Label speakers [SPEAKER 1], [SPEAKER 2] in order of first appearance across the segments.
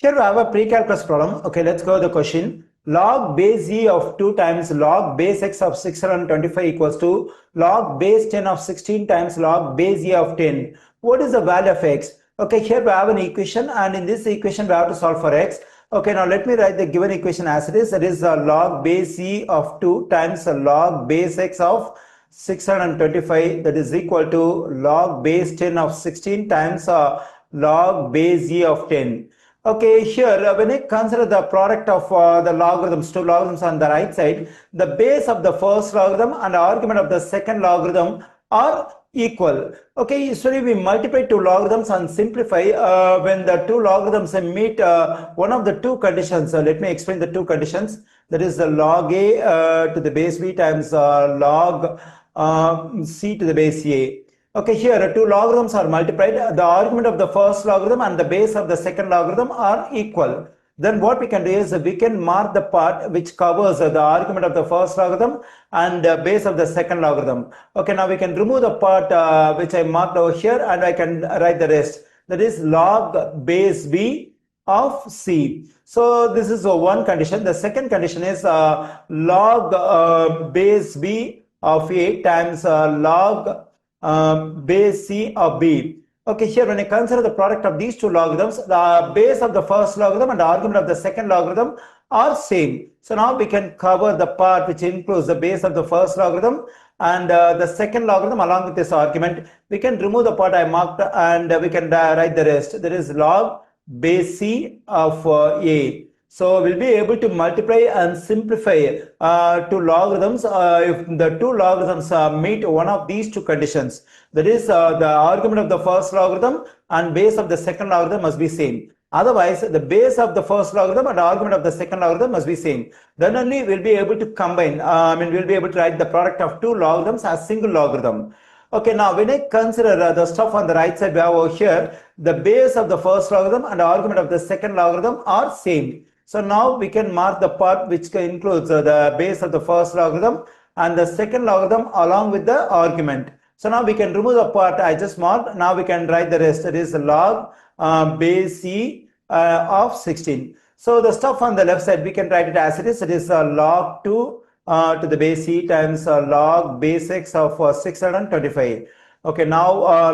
[SPEAKER 1] Here we have a pre-calculus problem. Okay, let's go to the question. Log base e of 2 times log base x of 625 equals to log base 10 of 16 times log base e of 10. What is the value of x? Okay, here we have an equation, and in this equation we have to solve for x. Okay, now let me write the given equation as it is. That is log base e of 2 times log base x of 625, that is equal to log base 10 of 16 times log base e of 10. Okay, here when I consider the product of the logarithms, two logarithms on the right side, the base of the first logarithm and the argument of the second logarithm are equal. Okay, usually we multiply two logarithms and simplify when the two logarithms meet one of the two conditions. Let me explain the two conditions. That is the log a to the base b times log c to the base a. Okay, here two logarithms are multiplied. The argument of the first logarithm and the base of the second logarithm are equal. Then what we can do is we can mark the part which covers the argument of the first logarithm and the base of the second logarithm. Okay, now we can remove the part which I marked over here, and I can write the rest. That is log base b of c. So this is one condition. The second condition is log base b of a times log base c of b. Okay, here when I consider the product of these two logarithms, the base of the first logarithm and the argument of the second logarithm are same. So now we can cover the part which includes the base of the first logarithm and the second logarithm along with this argument. We can remove the part I marked, and we can write the rest. There is log base c of a. So we'll be able to multiply and simplify two logarithms if the two logarithms meet one of these two conditions. That is the argument of the first logarithm and base of the second logarithm must be same. Otherwise, the base of the first logarithm and argument of the second logarithm must be same. Then only we'll be able to combine. We'll be able to write the product of two logarithms as single logarithm. Okay, now when I consider the stuff on the right side we have over here, the base of the first logarithm and argument of the second logarithm are same. So now we can mark the part which includes the base of the first logarithm and the second logarithm along with the argument. So now we can remove the part I just marked. Now we can write the rest. That is log base c of 16. So the stuff on the left side we can write it as it is. It is log 2 to the base c times log base x of 625. Okay, now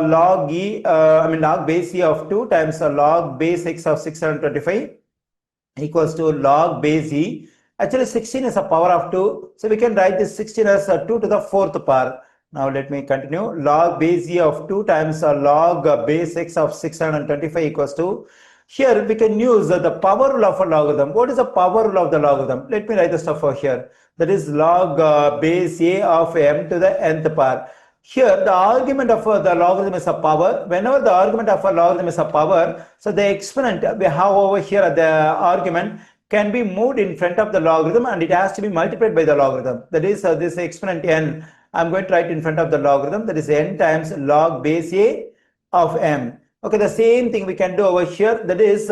[SPEAKER 1] log base c of 2 times log base x of 625 equals to log base e. Actually 16 is a power of 2, so we can write this 16 as 2 to the 4th power. Now let me continue. Log base e of 2 times log base x of 625 equals to, here we can use the power rule of a logarithm. What is the power rule of the logarithm? Let me write the stuff over here. That is log base a of m to the nth power. Here the argument of the logarithm is a power. Whenever the argument of a logarithm is a power, so the exponent we have over here at the argument can be moved in front of the logarithm, and it has to be multiplied by the logarithm. That is this exponent n, I'm going to write in front of the logarithm. That is n times log base a of m. Okay, the same thing we can do over here. That is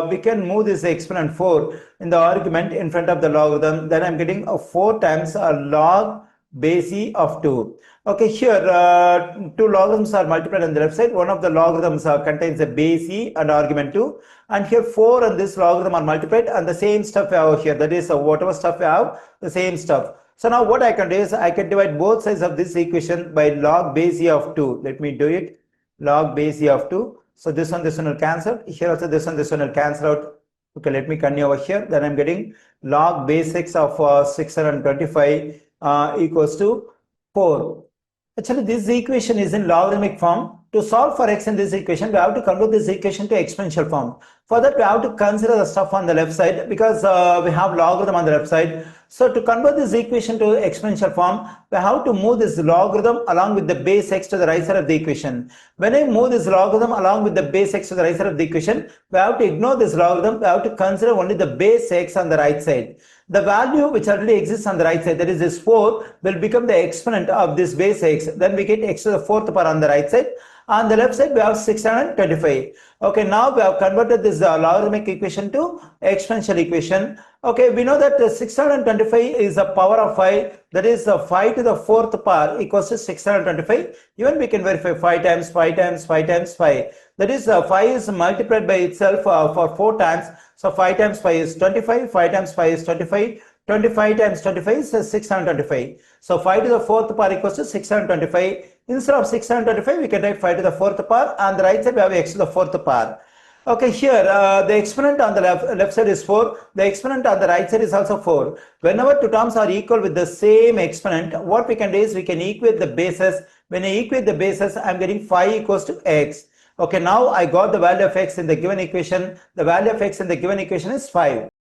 [SPEAKER 1] we can move this exponent 4 in the argument in front of the logarithm. Then I'm getting 4 times log base e of 2. Okay, here two logarithms are multiplied on the left side. One of the logarithms contains a base e and argument 2, and here 4 and this logarithm are multiplied, and the same stuff we have over here. That is whatever stuff we have, the same stuff. So now what I can do is I can divide both sides of this equation by log base e of 2. Let me do it. Log base e of 2. So this one will cancel. Here also this one will cancel out. Okay, let me continue over here. Then I'm getting log base x of 625 equals to 4. Actually, this equation is in logarithmic form. To solve for x in this equation, we have to convert this equation to exponential form. For that, we have to consider the stuff on the left side, because we have logarithm on the left side. So to convert this equation to exponential form, we have to move this logarithm along with the base x to the right side of the equation. When I move this logarithm along with the base x to the right side of the equation, we have to ignore this logarithm. We have to consider only the base x on the right side. The value which already exists on the right side, that is this 4, will become the exponent of this base x. Then we get x to the 4th power on the right side. On the left side, we have 625. Okay, now we have converted this logarithmic equation to exponential equation. Okay, we know that 625 is a power of 5, that is 5 to the fourth power equals to 625. Even we can verify 5 times 5 times 5 times 5. That is 5 is multiplied by itself for 4 times. So 5 times 5 is 25, 5 times 5 is 25. 25 times 25 is 625. So 5 to the fourth power equals to 625. Instead of 625, we can write 5 to the fourth power. On the right side, we have x to the fourth power. Okay, here the exponent on the left side is 4. The exponent on the right side is also 4. Whenever two terms are equal with the same exponent, what we can do is we can equate the bases. When I equate the bases, I am getting 5 equals to x. Okay, now I got the value of x in the given equation. The value of x in the given equation is 5.